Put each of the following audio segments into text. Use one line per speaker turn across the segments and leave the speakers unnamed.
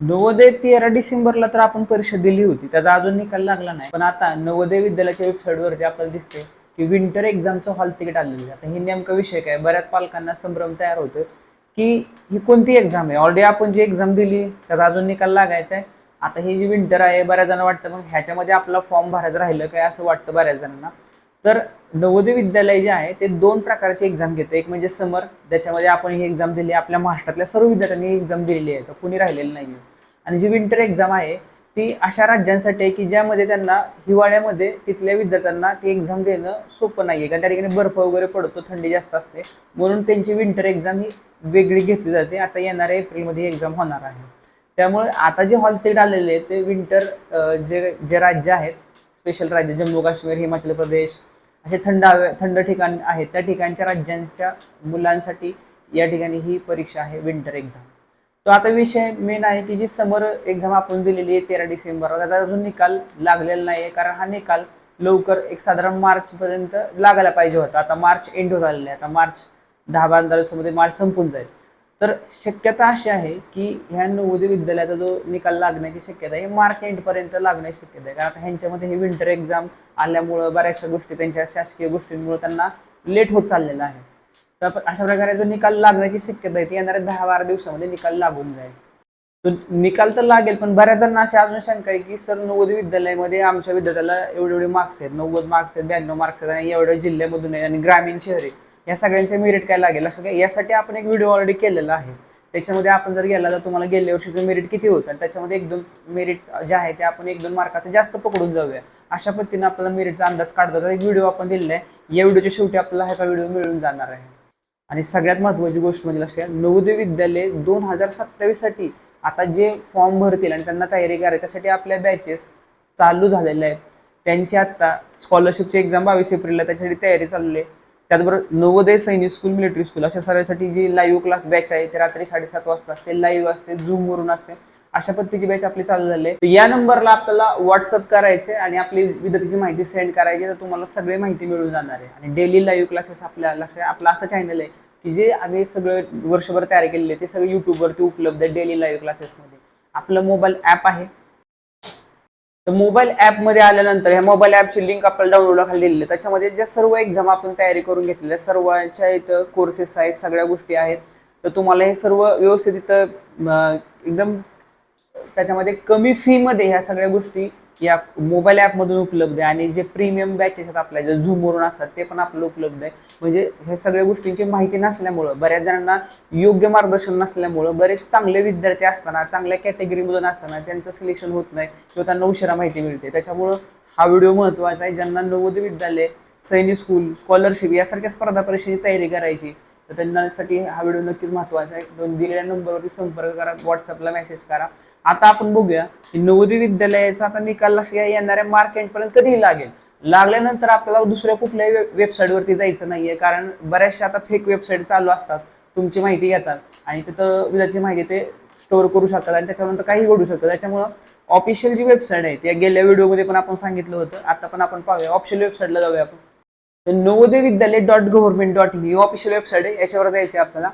नवोदय 13 डिसेंबरला तर आपण परीक्षा दिली होती, त्याचा अजून निकाल लागला नाही. पण आता नवोदय विद्यालयाच्या वेबसाईटवरती आपल्याला दिसते की विंटर एक्झामचं हॉल तिकीट आलेलं आहे. आता हे नेमका विषय काय, बऱ्याच पालकांना संभ्रम तयार होतो की ही कोणती एक्झाम आहे. ऑलरेडी आपण जी एक्झाम दिली त्याचा अजून निकाल लागायचा आहे. आता ही जी विंटर आहे, बऱ्याच जणांना वाटतं मग ह्याच्यामध्ये आपला फॉर्म भरायचं राहिलं काय असं वाटतं बऱ्याच जणांना. तर नवोदय विद्यालय जे आहे ते दोन प्रकारची एक्झाम घेते. एक म्हणजे समर, ज्याच्यामध्ये आपण ही एक्झाम दिली, आपल्या महाराष्ट्रातल्या सर्व विद्यार्थ्यांनी ही एक्झाम दिलेली आहे, तर कुणी राहिलेलं नाही. आणि जी विंटर एक्झाम आहे ती अशा राज्यांसाठी आहे की ज्यामध्ये त्यांना हिवाळ्यामध्ये तिथल्या विद्यार्थ्यांना ती एक्झाम देणं सोपं नाही आहे, कारण त्या ठिकाणी बर्फ वगैरे पडतो, थंडी जास्त असते. म्हणून त्यांची विंटर एक्झाम ही वेगळी घेतली जाते. आता येणाऱ्या एप्रिलमध्ये ही एक्झाम होणार आहे. त्यामुळे आता जे हॉल तिकीट आलेले आहे ते विंटर, जे जे राज्य आहेत, स्पेशल राज्य जम्मू काश्मीर, हिमाचल प्रदेश, असे थंड ठिकाण आहेत, त्या ठिकाणच्या राज्यांच्या मुलांसाठी या ठिकाणी ही परीक्षा आहे विंटर एक्झाम. तो आता विषय मेन आहे की जी समर एक्झाम आपण दिलेली आहे 13 डिसेंबरला, त्याचा अजून निकाल लागलेला नाही आहे. कारण हा निकाल लवकर एक साधारण मार्चपर्यंत लागायला पाहिजे होता. आता मार्च एंड होत आलेला आहे, आता मार्च 10-12 दिवसामध्ये मार्च संपून जाईल. तर शक्यता अशी आहे की ह्या नवोदय विद्यालयाचा जो निकाल लागण्याची शक्यता आहे मार्च एंडपर्यंत लागण्याची शक्यता आहे. कारण आता ह्यांच्यामध्ये ही विंटर एक्झाम आल्यामुळं बऱ्याचशा गोष्टी त्यांच्या शासकीय गोष्टींमुळे त्यांना लेट होत चाललेला आहे. तर अशा प्रकारे जो निकाल लागण्याची शक्यता आहे ती येणाऱ्या 10-12 दिवसामध्ये निकाल लागून जाईल. तो निकाल तर लागेल, पण बऱ्याच जणांना अशी अजून शंका आहे की सर नवोदय विद्यालयामध्ये आमच्या विद्यार्थ्याला एवढे एवढे मार्क्स आहेत, 90 मार्क्स आहेत, 92 मार्क्स आहेत आणि एवढ्या जिल्ह्यामधून आहे आणि ग्रामीण शहरी, या सगळ्यांचे मेरिट काय लागेल असं काय. यासाठी आपण एक व्हिडिओ ऑलरेडी केलेला आहे. त्याच्यामध्ये आपण जर गेला तर तुम्हाला गेल्या वर्षीचं मेरिट किती होतं आणि त्याच्यामध्ये 1-2 मेरिट जे आहे ते आपण 1-2 मार्काचं जास्त पकडून जाऊया. अशा पद्धतीने आपल्याला मेरिटचा अंदाज काढतो. तर एक व्हिडिओ आपण दिलेला आहे. या व्हिडिओच्या शेवटी आपल्याला ह्याचा व्हिडिओ मिळून जाणार आहे. आणि सगळ्यात महत्त्वाची गोष्ट म्हणजे लक्षात, नवोदय विद्यालय 2027 साठी आता जे फॉर्म भरतील आणि त्यांना तयारी करायची त्यासाठी आपल्या बॅचेस चालू झालेल्या आहेत. त्यांची आता स्कॉलरशिपची एक्झाम 22 एप्रिलला, त्याच्यासाठी तयारी चालू आहे. त्याचबरोबर नवोदय सैनिक स्कूल, मिलिटरी स्कूल अशा सर्वांसाठी जी लाईव्ह क्लास बॅच आहे ते रात्री 7:30 वाजता असते, लाईव्ह असते, झूमवरून असते. अशा पद्धतीची बॅच आपली चालू झाली आहे. या नंबरला आपल्याला व्हॉट्सअप करायचे आणि आपली विद्यार्थ्याची माहिती सेंड करायची, तर तुम्हाला सगळी माहिती मिळून जाणार आहे. आणि डेली लाईव्ह क्लासेस आपल्याला आपला असं चॅनल आहे की जे आम्ही सगळं वर्षभर तयार केलेले ते सगळे युट्यूबवरती उपलब्ध आहे डेली लाईव्ह क्लासेसमध्ये. आपलं मोबाईल ॲप आहे. तर मोबाईल ॲपमध्ये आल्यानंतर ह्या मोबाईल ॲपची लिंक आपल्याला डाउनलोड खाली दिलेली आहे. त्याच्यामध्ये ज्या सर्व एक्झाम आपण तयारी करून घेतलेल्या सर्वांच्या इथं कोर्सेस आहेत, सगळ्या गोष्टी आहेत. तर तुम्हाला हे सर्व व्यवस्थित इथं एकदम त्याच्यामध्ये कमी फीमध्ये ह्या सगळ्या गोष्टी या मोबाईल ॲपमधून उपलब्ध आहे. आणि जे प्रीमियम बॅचेस आहेत आपल्या जे झूमवरून असतात ते पण आपलं उपलब्ध आहे. म्हणजे ह्या सगळ्या गोष्टींची माहिती नसल्यामुळं, बऱ्याच जणांना योग्य मार्गदर्शन नसल्यामुळं, बरेच चांगले विद्यार्थी असताना, चांगल्या कॅटेगरीमधून असताना त्यांचं सिलेक्शन होत नाही किंवा त्यांना उशिरा माहिती मिळते. त्याच्यामुळं हा व्हिडिओ महत्त्वाचा आहे. ज्यांना नवोदय विद्यालय, सैनिक स्कूल, स्कॉलरशिप यासारख्या स्पर्धा परीक्षेची तयारी करायची, तर त्यांच्यासाठी हा व्हिडिओ नक्कीच महत्त्वाचा आहे. दिलेल्या नंबरवरती संपर्क करा, व्हॉट्सअपला मेसेज करा. आता आपण बघूया की नवोदय विद्यालयाचा आता निकाल येणाऱ्या मार्च एंडपर्यंत कधीही लागेल. लागल्यानंतर आपल्याला दुसऱ्या कुठल्याही वेबसाईटवरती जायचं नाहीये, कारण बऱ्याचशा आता फेक वेबसाईट चालू असतात, तुमची माहिती घेतात आणि तिथं विद्यार्थी माहिती ते स्टोअर करू शकतात आणि त्याच्यानंतर काही घडू शकतं. त्याच्यामुळं ऑफिशियल जी वेबसाईट आहे त्या गेल्या व्हिडिओमध्ये पण आपण सांगितलं होतं, आता पण आपण पाहूया ऑफिशियल वेबसाईटला जाऊया आपण. तर नवोदय विद्यालय .gov.in ही ऑफिशियल वेबसाईट आहे, याच्यावर जायचं आहे आपल्याला.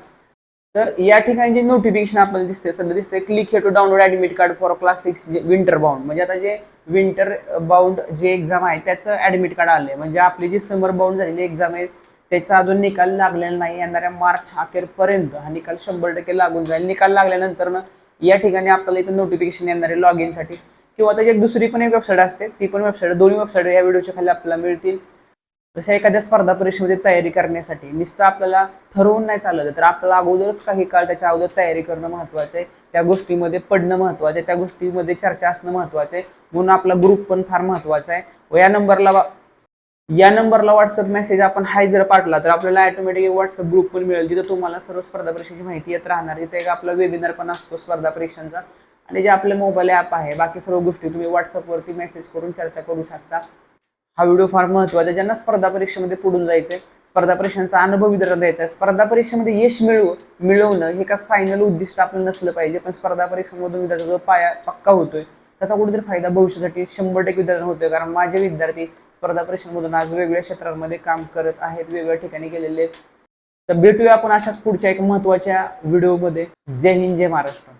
तर या ठिकाणी जे नोटिफिकेशन आपल्याला दिसते, सध्या दिसते click here to download admit card for class 6 winter bound. म्हणजे आता जे विंटर बाउंड जे एक्झाम आहे त्याचं ॲडमिट कार्ड आलं आहे. म्हणजे आपली जी समर बाउंड झालेली एक्झाम आहे त्याचा अजून निकाल लागलेला नाही. येणाऱ्या मार्च अखेरपर्यंत हा निकाल 100% लागून जाईल. निकाल लागल्यानंतर या ठिकाणी आपल्याला इथं नोटिफिकेशन येणार आहे लॉग इनसाठी. किंवा त्याची एक दुसरी पण एक वेबसाईट असते, ती पण वेबसाईट, दोन्ही वेबसाईट या व्हिडिओच्या खाली आपल्याला मिळतील. तशा एखाद्या स्पर्धा परीक्षेमध्ये तयारी करण्यासाठी नुसतं आपल्याला ठरवून नाही चाललं, तर आपल्याला अगोदरच काही काळ त्याच्या अगोदर तयारी करणं महत्त्वाचं आहे. त्या गोष्टीमध्ये पडणं महत्त्वाचं आहे, त्या गोष्टीमध्ये चर्चा असणं महत्त्वाचं आहे. म्हणून आपला ग्रुप पण फार महत्त्वाचा आहे. व या नंबरला व्हॉट्सअप मेसेज आपण हाय जर पाठवला तर आपल्याला ऑटोमॅटिक व्हॉट्सअप ग्रुप पण मिळेल, जिथं तुम्हाला सर्व स्पर्धा परीक्षेची माहिती येत राहणार. तिथे एक आपला वेबिनार पण असतो स्पर्धा परीक्षांचा. आणि जे आपले मोबाईल ॲप आहे, बाकी सर्व गोष्टी तुम्ही व्हॉट्सअपवरती मेसेज करून चर्चा करू शकता. हा व्हिडिओ फार महत्त्वाचा आहे. ज्यांना स्पर्धा परीक्षेमध्ये पुढून जायचंय, स्पर्धा परीक्षांचा अनुभव वितरण द्यायचा आहे, स्पर्धा परीक्षेमध्ये यश मिळवणं हे काय फायनल उद्दिष्ट आपलं नसलं पाहिजे, पण स्पर्धा परीक्षांमधून विद्यार्थ्याचा जो पाया पक्का होतोय त्याचा कुठेतरी फायदा भविष्यासाठी 100% विद्यार्थ्यांना होतोय. कारण माझे विद्यार्थी स्पर्धा परीक्षांमधून आज वेगवेगळ्या क्षेत्रांमध्ये काम करत आहेत, वेगवेगळ्या ठिकाणी गेलेले आहेत. तर भेटूया आपण अशाच पुढच्या एक महत्त्वाच्या व्हिडिओमध्ये. जय हिंद, जय महाराष्ट्र.